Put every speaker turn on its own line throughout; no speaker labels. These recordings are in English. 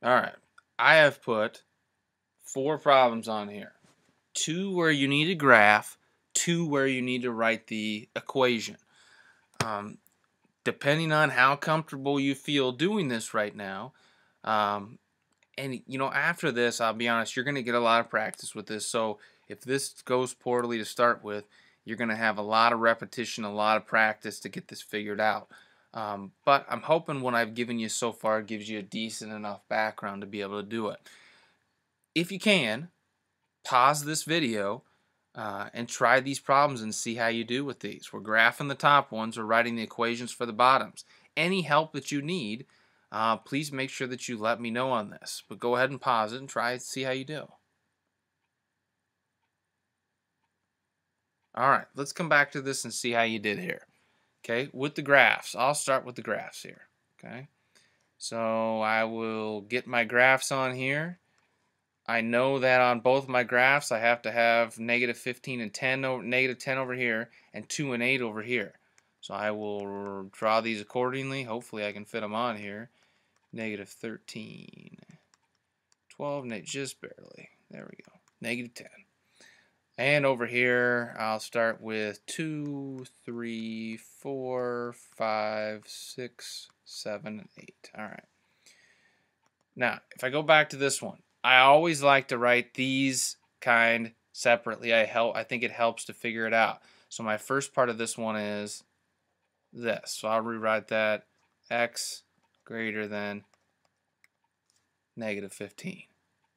All right. I have put 4 problems on here. 2 where you need a graph, 2 where you need to write the equation. Um, Depending on how comfortable you feel doing this right now, um, and after this, I'll be honest, you're going to get a lot of practice with this. So if this goes poorly to start with, you're going to have a lot of repetition, a lot of practice to get this figured out. But I'm hoping what I've given you so far gives you a decent enough background to be able to do it. If you can, pause this video and try these problems and see how you do with these. We're graphing the top ones, we're writing the equations for the bottoms. Any help that you need, please make sure that you let me know on this. But go ahead and pause it and try it, see how you do. Alright, let's come back to this and see how you did here. Okay, with the graphs, I'll start with the graphs here. Okay, so I will get my graphs on here. I know that on both my graphs I have to have negative 15 and 10 over, negative 10 over here and 2 and 8 over here. So I will draw these accordingly. Hopefully I can fit them on here. Negative 13, 12, just barely. There we go. Negative 10. And over here I'll start with 2, 3, 4, 5, 6, 7, and 8. Alright. Now, if I go back to this one, I always like to write these kind separately. I think it helps to figure it out. So my first part of this one is this. So I'll rewrite that x greater than negative 15.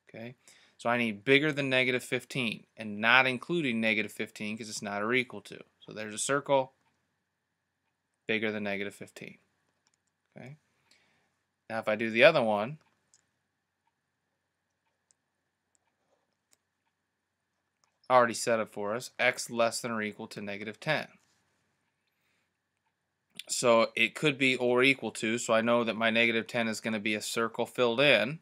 Okay? So I need bigger than negative 15 and not including negative 15 because it's not or equal to. So there's a circle bigger than negative 15. Okay? Now if I do the other one, already set up for us, x less than or equal to negative 10. So it could be or equal to, so I know that my negative 10 is going to be a circle filled in.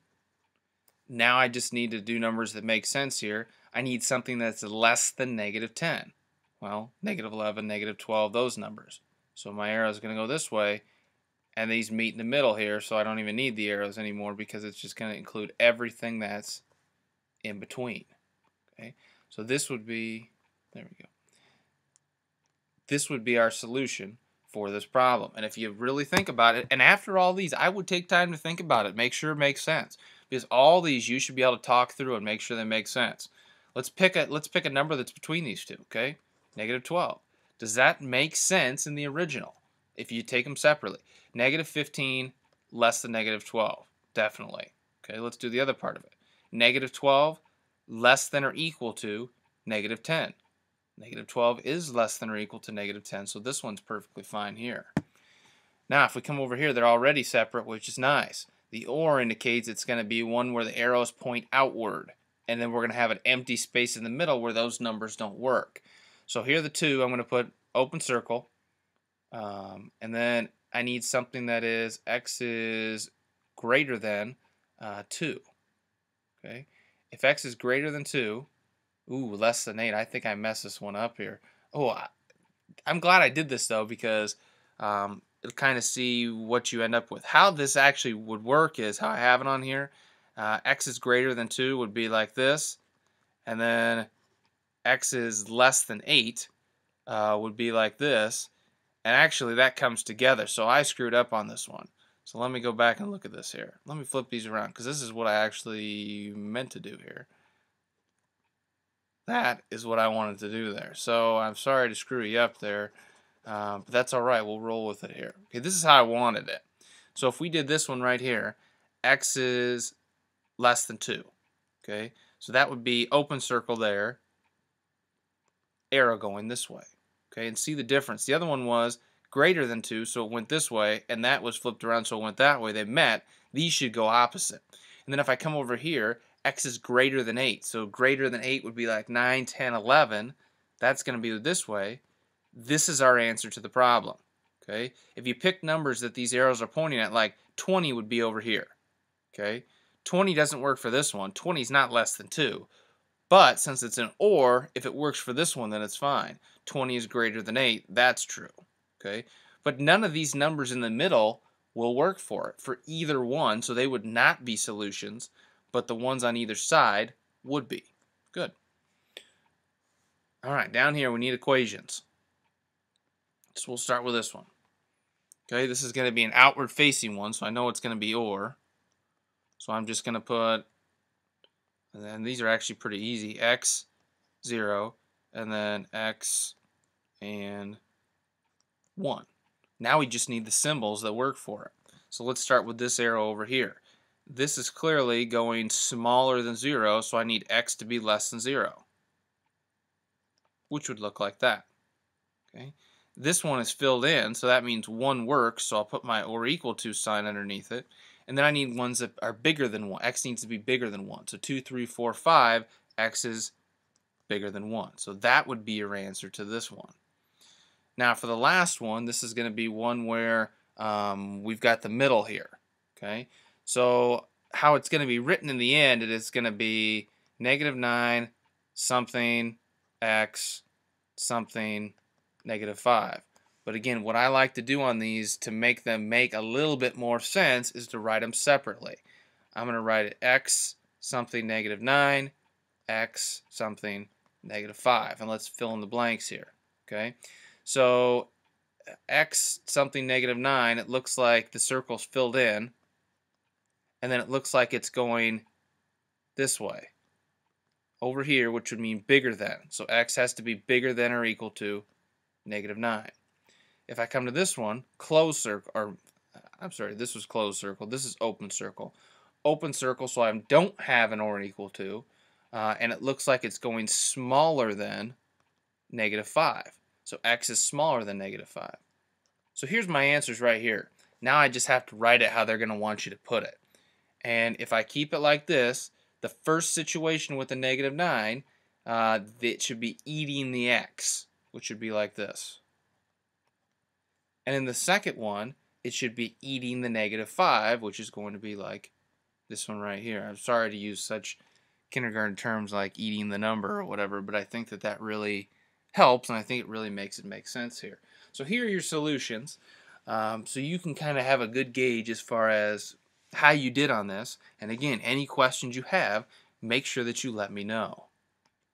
Now I just need to do numbers that make sense here. I need something that's less than negative 10. Well, negative 11, negative 12, those numbers. So my arrow is going to go this way, and these meet in the middle here, so I don't even need the arrows anymore because it's just going to include everything that's in between. Okay, so this would be, there we go. This would be our solution for this problem. And if you really think about it, and after all these, I would take time to think about it, make sure it makes sense. Because all these you should be able to talk through and make sure they make sense. Let's pick a number that's between these two, okay? Negative 12. Does that make sense in the original if you take them separately? Negative 15 less than negative 12. Definitely. Okay, let's do the other part of it. Negative 12 less than or equal to negative 10. Negative 12 is less than or equal to negative 10, so this one's perfectly fine here. Now, if we come over here, they're already separate, which is nice. The or indicates it's going to be one where the arrows point outward, and then we're going to have an empty space in the middle where those numbers don't work. So here are the two. I'm going to put open circle, and then I need something that is x is greater than 2. Okay, if x is greater than 2, ooh, less than 8. I think I messed this one up here. Oh, I'm glad I did this though because it'll kind of see what you end up with. How this actually would work is how I have it on here. X is greater than 2 would be like this, and then x is less than 8 would be like this, and actually that comes together, so I screwed up on this one. So let me go back and look at this here. Let me flip these around because this is what I actually meant to do here. That is what I wanted to do there. So I'm sorry to screw you up there. But that's alright, we'll roll with it here. Okay, this is how I wanted it. So if we did this one right here, x is less than 2. Okay, so that would be open circle there, arrow going this way. Okay, and see the difference. The other one was greater than 2, so it went this way, and that was flipped around, so it went that way. They met. These should go opposite. And then if I come over here, x is greater than 8. So greater than 8 would be like 9, 10, 11. That's going to be this way. This is our answer to the problem. Okay? If you pick numbers that these arrows are pointing at, like 20 would be over here. Okay? 20 doesn't work for this one. 20 is not less than 2. But since it's an or, if it works for this one, then it's fine. 20 is greater than 8. That's true. Okay? But none of these numbers in the middle will work for it, for either one, so they would not be solutions, but the ones on either side would be. Good. All right, down here we need equations. So we'll start with this one. Okay, this is going to be an outward facing one, so I know it's going to be or. So I'm just going to put, and then these are actually pretty easy, x, 0, and then x and 1. Now we just need the symbols that work for it. So let's start with this arrow over here. This is clearly going smaller than 0, so I need x to be less than 0, which would look like that. Okay. This one is filled in, so that means 1 works, so I'll put my or equal to sign underneath it. And then I need ones that are bigger than 1. X needs to be bigger than 1. So 2, 3, 4, 5, x is bigger than 1. So that would be your answer to this one. Now for the last one, this is going to be one where we've got the middle here. Okay, so how it's going to be written in the end, it is going to be -9 something x something -5. But again, what I like to do on these to make them make a little bit more sense is to write them separately. I'm going to write it x something -9, x something -5. And let's fill in the blanks here. Okay, so x something -9, it looks like the circle's filled in, and then it looks like it's going this way over here, which would mean bigger than. So x has to be bigger than or equal to -9. If I come to this one, closed circle, or I'm sorry, this was closed circle, this is open circle. Open circle, so I don't have an or equal to, and it looks like it's going smaller than -5. So x is smaller than -5. So here's my answers right here. Now I just have to write it how they're going to want you to put it. And if I keep it like this, the first situation with the -9, it should be eating the x, which should be like this. And in the second one, it should be eating the -5, which is going to be like this one right here. I'm sorry to use such kindergarten terms like eating the number or whatever, but I think that that really helps, and I think it really makes it make sense here. So here are your solutions, so you can kind of have a good gauge as far as how you did on this. And again, any questions you have, make sure that you let me know.